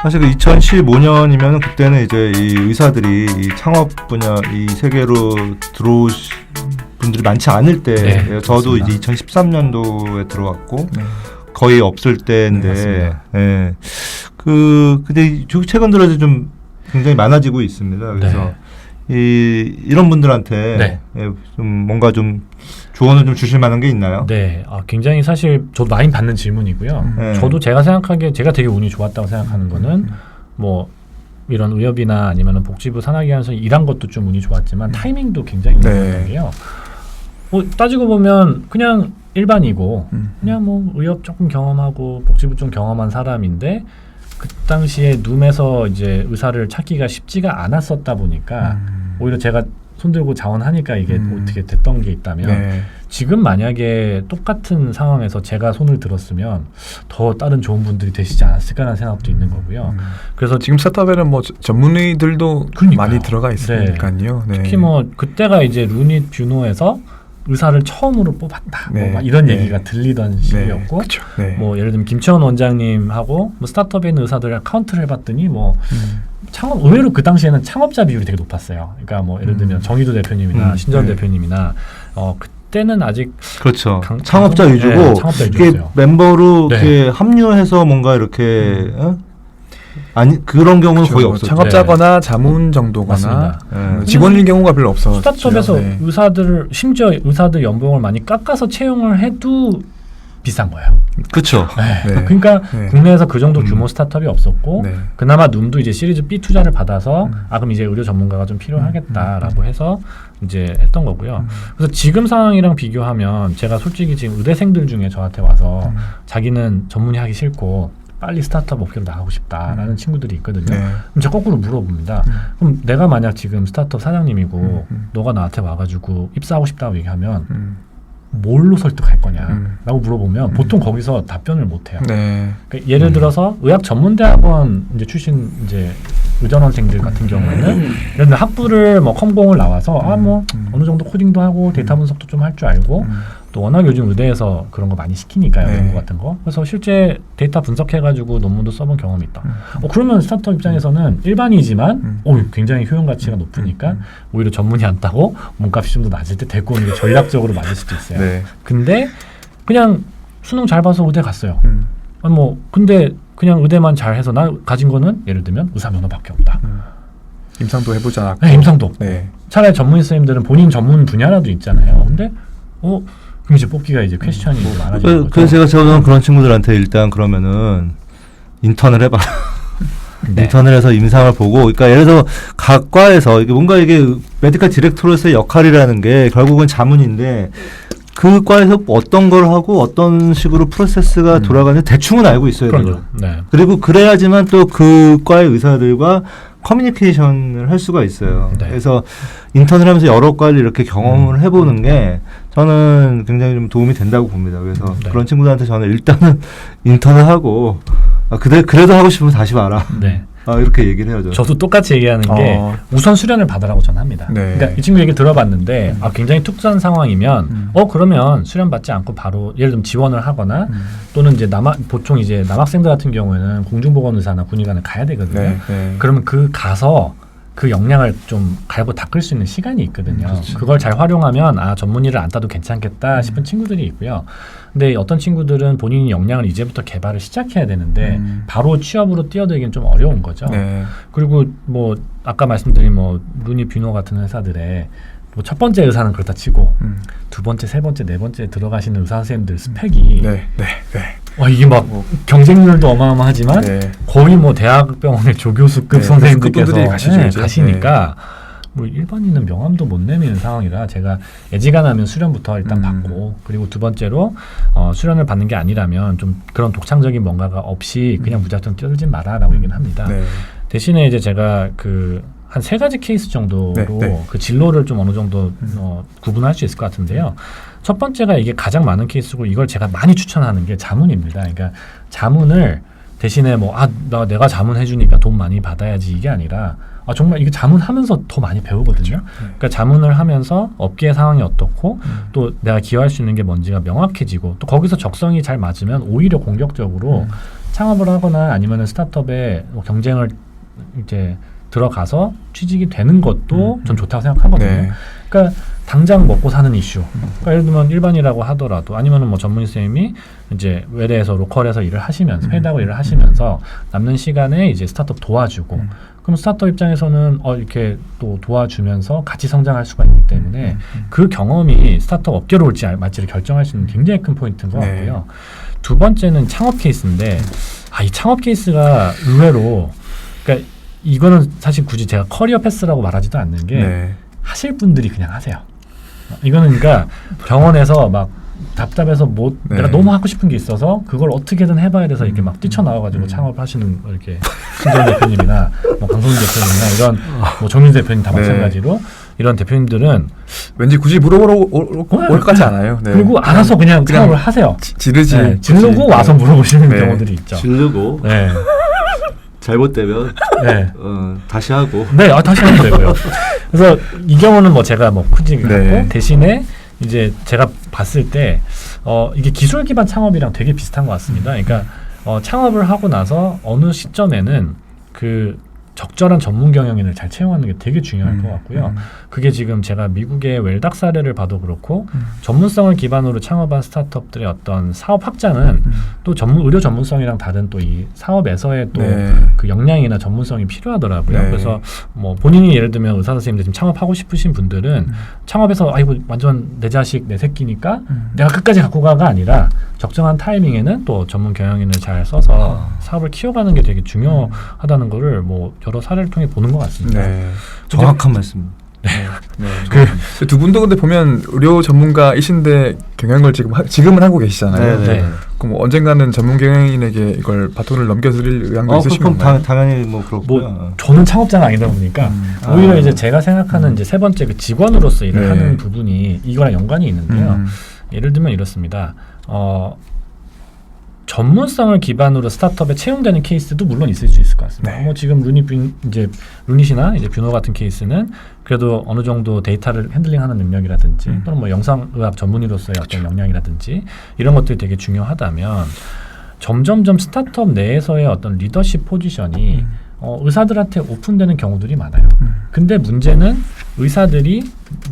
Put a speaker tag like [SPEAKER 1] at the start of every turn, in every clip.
[SPEAKER 1] 사실 그 2015년이면 그때는 이제 이 의사들이 이 창업 분야 이 세계로 들어오신 분들이 많지 않을 때,
[SPEAKER 2] 네,
[SPEAKER 1] 저도
[SPEAKER 2] 그렇습니다.
[SPEAKER 1] 이제 2013년도에 들어왔고
[SPEAKER 3] 네.
[SPEAKER 1] 거의 없을 때인데,
[SPEAKER 3] 네,
[SPEAKER 1] 근데 최근 들어서 좀 굉장히 많아지고 있습니다. 그래서 이런 분들한테
[SPEAKER 2] 네.
[SPEAKER 1] 좀 뭔가 좀 조언을 좀 주실 만한 게 있나요?
[SPEAKER 2] 네, 굉장히 사실 저도 많이 받는 질문이고요.
[SPEAKER 1] 네.
[SPEAKER 2] 저도 제가 생각하기에 제가 되게 운이 좋았다고 생각하는 거는 뭐 이런 의협이나 아니면 복지부 산하기관에서 일한 것도 좀 운이 좋았지만 타이밍도 굉장히 운이 좋았던 게요. 따지고 보면 그냥 일반이고 그냥 뭐 의협 조금 경험하고 복지부 좀 경험한 사람인데 그 당시에 룸에서 이제 의사를 찾기가 쉽지가 않았었다 보니까 오히려 제가 손들고 자원하니까 이게 어떻게 됐던 게 있다면 지금 만약에 똑같은 상황에서 제가 손을 들었으면 더 다른 좋은 분들이 되시지 않았을까라는 생각도 있는 거고요. 그래서
[SPEAKER 3] 지금 스타트업에는 뭐 전문의들도
[SPEAKER 2] 그러니까요.
[SPEAKER 3] 많이 들어가 있으니까요. 네.
[SPEAKER 2] 특히 뭐 그때가 이제 루닛 뷰노에서 의사를 처음으로 뽑았다.
[SPEAKER 3] 네.
[SPEAKER 2] 뭐 막 이런
[SPEAKER 3] 네.
[SPEAKER 2] 얘기가 들리던 시기였고,
[SPEAKER 3] 그쵸. 네.
[SPEAKER 2] 뭐 예를 들면 김채원 원장님하고 뭐 스타트업에 있는 의사들을 카운트를 해봤더니 뭐 창업 의외로 그 당시에는 창업자 비율이 되게 높았어요. 그러니까 뭐 예를 들면 정의도 대표님이나 신전
[SPEAKER 3] 네.
[SPEAKER 2] 대표님이나 그때는 아직
[SPEAKER 1] 그렇죠.
[SPEAKER 2] 강-
[SPEAKER 1] 창업자
[SPEAKER 2] 네,
[SPEAKER 1] 위주고
[SPEAKER 2] 창업자
[SPEAKER 1] 이게
[SPEAKER 2] 위주였어요.
[SPEAKER 1] 멤버로
[SPEAKER 2] 네.
[SPEAKER 1] 이렇게 합류해서 뭔가 이렇게 아니 그런 경우는
[SPEAKER 3] 그쵸.
[SPEAKER 1] 거의 없었죠.
[SPEAKER 3] 창업자거나 자문 정도거나
[SPEAKER 2] 맞습니다.
[SPEAKER 3] 직원일 경우가 별로 없었죠.
[SPEAKER 2] 스타트업에서
[SPEAKER 3] 네.
[SPEAKER 2] 심지어 의사들 연봉을 많이 깎아서 채용을 해도 비싼 거예요.
[SPEAKER 1] 그렇죠.
[SPEAKER 3] 네.
[SPEAKER 2] 그러니까
[SPEAKER 3] 네.
[SPEAKER 2] 국내에서 그 정도 규모 스타트업이 없었고
[SPEAKER 3] 네.
[SPEAKER 2] 그나마 룸도 이제 시리즈 B 투자를 받아서 그럼 이제 의료 전문가가 좀 필요하겠다라고 해서 이제 했던 거고요. 그래서 지금 상황이랑 비교하면 제가 솔직히 지금 의대생들 중에 저한테 와서 자기는 전문의 하기 싫고 빨리 스타트업 업계로 나가고 싶다라는 친구들이 있거든요.
[SPEAKER 3] 네.
[SPEAKER 2] 그럼 제가 거꾸로 물어봅니다. 그럼 내가 만약 지금 스타트업 사장님이고 너가 나한테 와가지고 입사하고 싶다고 얘기하면 뭘로 설득할 거냐라고 물어보면 보통 거기서 답변을 못 해요.
[SPEAKER 3] 네.
[SPEAKER 2] 그러니까 예를 들어서 의학 전문대학원 이제 출신 이제 의전원생들 같은 경우에는 예를 들면 학부를 뭐 컴공을 나와서 뭐 어느 정도 코딩도 하고 데이터 분석도 좀 할 줄 알고 또 워낙 요즘 의대에서 그런 거 많이 시키니까요.
[SPEAKER 3] 네.
[SPEAKER 2] 연구 같은 거. 그래서 실제 데이터 분석해가지고 논문도 써본 경험이 있다. 그러면 스타트업 입장에서는 일반이지만 굉장히 효용 가치가 높으니까 오히려 전문의 안 따고 몸값이 좀 더 낮을 때 데리고 오는 게 전략적으로 맞을 수도 있어요.
[SPEAKER 3] 네.
[SPEAKER 2] 근데 그냥 수능 잘 봐서 의대 갔어요. 근데 그냥 의대만 잘해서 나 가진 거는 예를 들면 의사 면허밖에 없다.
[SPEAKER 3] 임상도 해보지 않았고.
[SPEAKER 2] 네, 임상도 없고.
[SPEAKER 3] 네.
[SPEAKER 2] 차라리 전문의 선생님들은 본인 전문 분야라도 있잖아요. 근데 그럼 이제 뽑기가 이제 퀘스천이 많아지는 거죠.
[SPEAKER 1] 그래서 저는 그런 친구들한테 일단 그러면은 인턴을 해봐.
[SPEAKER 2] 네.
[SPEAKER 1] 인턴을 해서 임상을 보고, 그러니까 예를 들어 각 과에서 이게 뭔가 이게 메디컬 디렉터로서의 역할이라는 게 결국은 자문인데 그 과에서 어떤 걸 하고 어떤 식으로 프로세스가 돌아가는지 대충은 알고 있어야 돼요.
[SPEAKER 2] 그럼요. 네.
[SPEAKER 1] 그리고 그래야지만 또 그 과의 의사들과 커뮤니케이션을 할 수가 있어요.
[SPEAKER 2] 네.
[SPEAKER 1] 그래서 인턴을 하면서 여러 과를 이렇게 경험을 해보는 게 저는 굉장히 좀 도움이 된다고 봅니다. 그래서
[SPEAKER 2] 네.
[SPEAKER 1] 그런 친구들한테 저는 일단은 인턴을 하고 그래도 하고 싶으면 다시 와라.
[SPEAKER 2] 네.
[SPEAKER 1] 이렇게 얘기를 해야죠.
[SPEAKER 2] 저도 똑같이 얘기하는 게 우선 수련을 받으라고 저는 합니다.
[SPEAKER 3] 네.
[SPEAKER 2] 그러니까 이 친구 얘기 들어봤는데 굉장히 특수한 상황이면 그러면 수련 받지 않고 바로 예를 들면 지원을 하거나 또는 이제 보통 이제 남학생들 같은 경우에는 공중보건의사나 군의관을 가야 되거든요.
[SPEAKER 3] 네. 네.
[SPEAKER 2] 그러면 가서 그 역량을 좀 갈고 닦을 수 있는 시간이 있거든요.
[SPEAKER 3] 그렇죠.
[SPEAKER 2] 그걸 잘 활용하면 전문의를 안 따도 괜찮겠다 싶은 친구들이 있고요. 근데 어떤 친구들은 본인이 역량을 이제부터 개발을 시작해야 되는데 바로 취업으로 뛰어들기는 좀 어려운 거죠.
[SPEAKER 3] 네.
[SPEAKER 2] 그리고 뭐 아까 말씀드린 뭐 루니 뷰노 같은 회사들의 뭐 첫 번째 의사는 그렇다 치고 두 번째, 세 번째, 네 번째 들어가시는 의사 선생님들 스펙이
[SPEAKER 3] 네. 네. 네.
[SPEAKER 2] 이게 막 경쟁률도 어마어마하지만
[SPEAKER 3] 네.
[SPEAKER 2] 거의 뭐 대학병원의 조교수급
[SPEAKER 3] 네,
[SPEAKER 2] 선생님들께서
[SPEAKER 3] 그분들이 가시죠, 이제.
[SPEAKER 2] 가시니까 뭐 일반인은 명함도 못 내미는 상황이라 제가 애지간하면 수련부터 일단 받고 그리고 두 번째로 수련을 받는 게 아니라면 좀 그런 독창적인 뭔가가 없이 그냥 무작정 뛰어들진 마라라고 얘기는 합니다.
[SPEAKER 3] 네.
[SPEAKER 2] 대신에 이제 제가 한 세 가지 케이스 정도로
[SPEAKER 3] 네.
[SPEAKER 2] 그 진로를 좀 어느 정도 구분할 수 있을 것 같은데요. 첫 번째가 이게 가장 많은 케이스고 이걸 제가 많이 추천하는 게 자문입니다. 그러니까 자문을 대신에 내가 자문해주니까 돈 많이 받아야지 이게 아니라 정말 이게 자문하면서 더 많이 배우거든요. 그러니까 자문을 하면서 업계의 상황이 어떻고 또 내가 기여할 수 있는 게 뭔지가 명확해지고 또 거기서 적성이 잘 맞으면 오히려 공격적으로 창업을 하거나 아니면 스타트업에 뭐 경쟁을 이제 들어가서 취직이 되는 것도 전 좋다고 생각하거든요.
[SPEAKER 3] 네.
[SPEAKER 2] 그러니까 당장 먹고 사는 이슈. 그러니까 예를 들면 일반이라고 하더라도 아니면은 뭐 전문의 선생님이 이제 외래에서 로컬에서 일을 하시면서 회의하고 일을 하시면서 남는 시간에 이제 스타트업 도와주고 그럼 스타트업 입장에서는 이렇게 또 도와주면서 같이 성장할 수가 있기 때문에 그 경험이 스타트업 업계로 올지 말지를 결정할 수 있는 굉장히 큰 포인트인 것 같고요. 두 번째는 창업 케이스인데 이 창업 케이스가 의외로 그러니까 이거는 사실 굳이 제가 커리어 패스라고 말하지도 않는 게 하실 분들이 그냥 하세요. 이거는 그러니까 병원에서 막 답답해서 내가 너무 하고 싶은 게 있어서 그걸 어떻게든 해봐야 돼서 이렇게 막 뛰쳐나와가지고 창업을 하시는 이렇게 신정 대표님이나 뭐 강성준 대표님이나 이런 뭐 정윤 대표님 다 마찬가지로 이런 대표님들은
[SPEAKER 3] 왠지 굳이 물어보러 올 것 같지 않아요. 네.
[SPEAKER 2] 그리고 알아서 그냥 창업을 하세요.
[SPEAKER 3] 지르지.
[SPEAKER 2] 지르고 와서 물어보시는 경우들이 있죠.
[SPEAKER 1] 지르고 잘못되면 다시 하고
[SPEAKER 2] 다시 하면 되고요. 그래서 이 경우는 뭐 제가 뭐 크지 않고 대신에 이제 제가 봤을 때 이게 기술 기반 창업이랑 되게 비슷한 것 같습니다. 그러니까 창업을 하고 나서 어느 시점에는 그 적절한 전문 경영인을 잘 채용하는 게 되게 중요할 것 같고요. 그게 지금 제가 미국의 웰닥 사례를 봐도 그렇고 전문성을 기반으로 창업한 스타트업들의 어떤 사업 확장은 또 의료 전문성이랑 다른 또 이 사업에서의 또 그 역량이나 전문성이 필요하더라고요. 그래서 뭐 본인이 예를 들면 의사 선생님들 지금 창업하고 싶으신 분들은 창업에서 이거 완전 내 자식 내 새끼니까 내가 끝까지 갖고 가가 아니라 적정한 타이밍에는 또 전문 경영인을 잘 써서 사업을 키워가는 게 되게 중요하다는 거를 뭐 여러 사례를 통해 보는 것 같습니다.
[SPEAKER 1] 정확한 말씀.
[SPEAKER 3] 그 두 분도 근데 보면 의료 전문가이신데 경영을 지금은 하고 계시잖아요. 그럼 언젠가는 전문 경영인에게 이걸 바톤을 넘겨드릴 의향도 있으신 건가요?
[SPEAKER 1] 당연히 뭐 그렇고요.
[SPEAKER 2] 저는 창업자가 아니다 보니까 오히려 이제 제가 생각하는 이제 세 번째 그 직원으로서 일을 하는 부분이 이거랑 연관이 있는데요. 예를 들면 이렇습니다. 전문성을 기반으로 스타트업에 채용되는 케이스도 물론 있을 수 있을 것 같습니다. 뭐 지금 루닛이나 이제 뷰노 같은 케이스는 그래도 어느 정도 데이터를 핸들링하는 능력이라든지 또는 뭐 영상의학 전문의로서의 어떤 역량이라든지 이런 것들이 되게 중요하다면 점점점 스타트업 내에서의 어떤 리더십 포지션이 의사들한테 오픈되는 경우들이 많아요. 근데 문제는 의사들이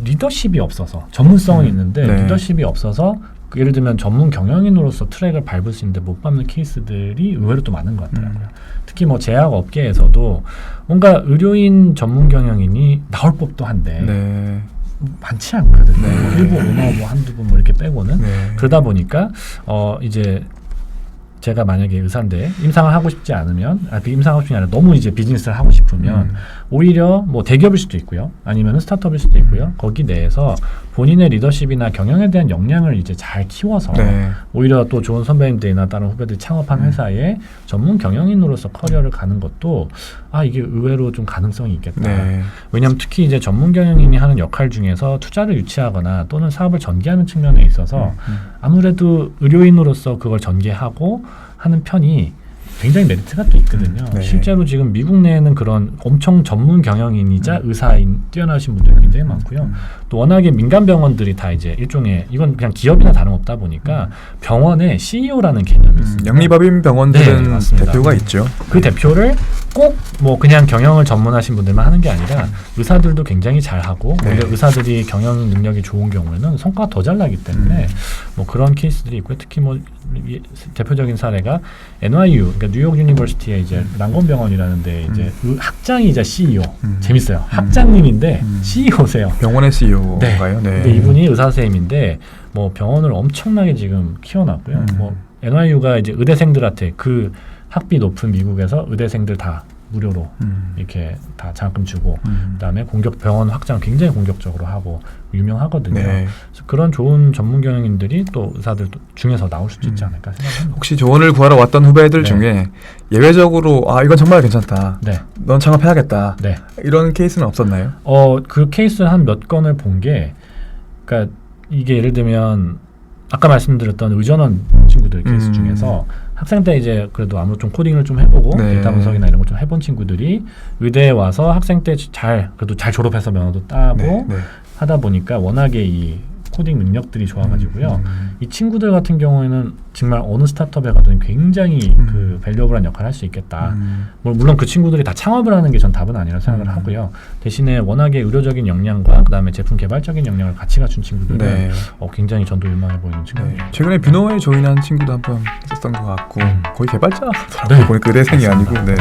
[SPEAKER 2] 리더십이 없어서 전문성은 있는데 리더십이 없어서 예를 들면 전문 경영인으로서 트랙을 밟을 수 있는데 못 밟는 케이스들이 의외로 또 많은 것 같더라고요. 특히 뭐 제약 업계에서도 뭔가 의료인 전문 경영인이 나올 법도 한데 많지 않거든요. 일부 오너 뭐 한두 분 뭐 이렇게 빼고는 그러다 보니까 이제 제가 만약에 의사인데 임상을 하고 싶지 않으면 그 임상하고 싶지 않으면 너무 이제 비즈니스를 하고 싶으면 오히려 뭐 대기업일 수도 있고요. 아니면 스타트업일 수도 있고요. 거기 내에서 본인의 리더십이나 경영에 대한 역량을 이제 잘 키워서 오히려 또 좋은 선배님들이나 다른 후배들이 창업한 회사에 전문 경영인으로서 커리어를 가는 것도 이게 의외로 좀 가능성이 있겠다. 왜냐하면 특히 이제 전문 경영인이 하는 역할 중에서 투자를 유치하거나 또는 사업을 전개하는 측면에 있어서 아무래도 의료인으로서 그걸 전개하고 하는 편이 굉장히 메리트가 또 있거든요. 실제로 지금 미국 내에는 그런 엄청 전문 경영인이자 의사인 뛰어나신 분들이 굉장히 많고요. 또 워낙에 민간 병원들이 다 이제 일종의 이건 그냥 기업이나 다름없다 보니까 병원에 CEO라는 개념이 있습니다.
[SPEAKER 3] 영리법인 병원들은 대표가 있죠.
[SPEAKER 2] 그 대표를 꼭 뭐 그냥 경영을 전문하신 분들만 하는 게 아니라 의사들도 굉장히 잘하고 오히려 의사들이 경영 능력이 좋은 경우에는 성과가 더 잘 나기 때문에 뭐 그런 케이스들이 있고요. 특히 뭐 대표적인 사례가 NYU, 그러니까 뉴욕 유니버시티의 이제 랑건병원이라는데 이제 학장이자 CEO. 재밌어요. 학장님인데 CEO세요.
[SPEAKER 3] 병원의 CEO인가요?
[SPEAKER 2] 근데 이분이 의사 선생님인데 뭐 병원을 엄청나게 지금 키워놨고요. 뭐 NYU가 이제 의대생들한테 그 학비 높은 미국에서 의대생들 다 무료로 이렇게 다 장학금 주고 그다음에 병원 확장 굉장히 공격적으로 하고 유명하거든요. 그래서 그런 좋은 전문 경영인들이 또 의사들 중에서 나올 수도 있지 않을까 생각합니다.
[SPEAKER 3] 혹시 조언을 구하러 왔던 후배들 중에 예외적으로 이건 정말 괜찮다. 넌 창업해야겠다. 이런 케이스는 없었나요?
[SPEAKER 2] 그 케이스 한 몇 건을 본 게 그러니까 이게 예를 들면 아까 말씀드렸던 의전원 친구들 케이스 중에서 그래서 학생 때 이제 그래도 아무래도 좀 코딩을 좀 해보고
[SPEAKER 3] 네.
[SPEAKER 2] 데이터 분석이나 이런 걸 좀 해본 친구들이 의대에 와서 학생 때 그래도 잘 졸업해서 면허도 따고
[SPEAKER 3] 네, 네.
[SPEAKER 2] 하다 보니까 워낙에 이 코딩 능력들이 좋아가지고요. 이 친구들 같은 경우에는 정말 어느 스타트업에 가든 굉장히 그 밸류어블한 역할을 할 수 있겠다. 물론 그 친구들이 다 창업을 하는 게 전 답은 아니라고 생각을 하고요. 대신에 워낙에 의료적인 역량과 그다음에 제품 개발적인 역량을 같이 갖춘 친구들은
[SPEAKER 3] 네.
[SPEAKER 2] 굉장히 전도 유망해 보이는
[SPEAKER 3] 네.
[SPEAKER 2] 친구예요.
[SPEAKER 3] 최근에 뷰노에 조인한 친구도 한 번 있었던 것 같고 거의 개발자
[SPEAKER 2] 네.
[SPEAKER 3] 보니까 의대생이 아니고 네.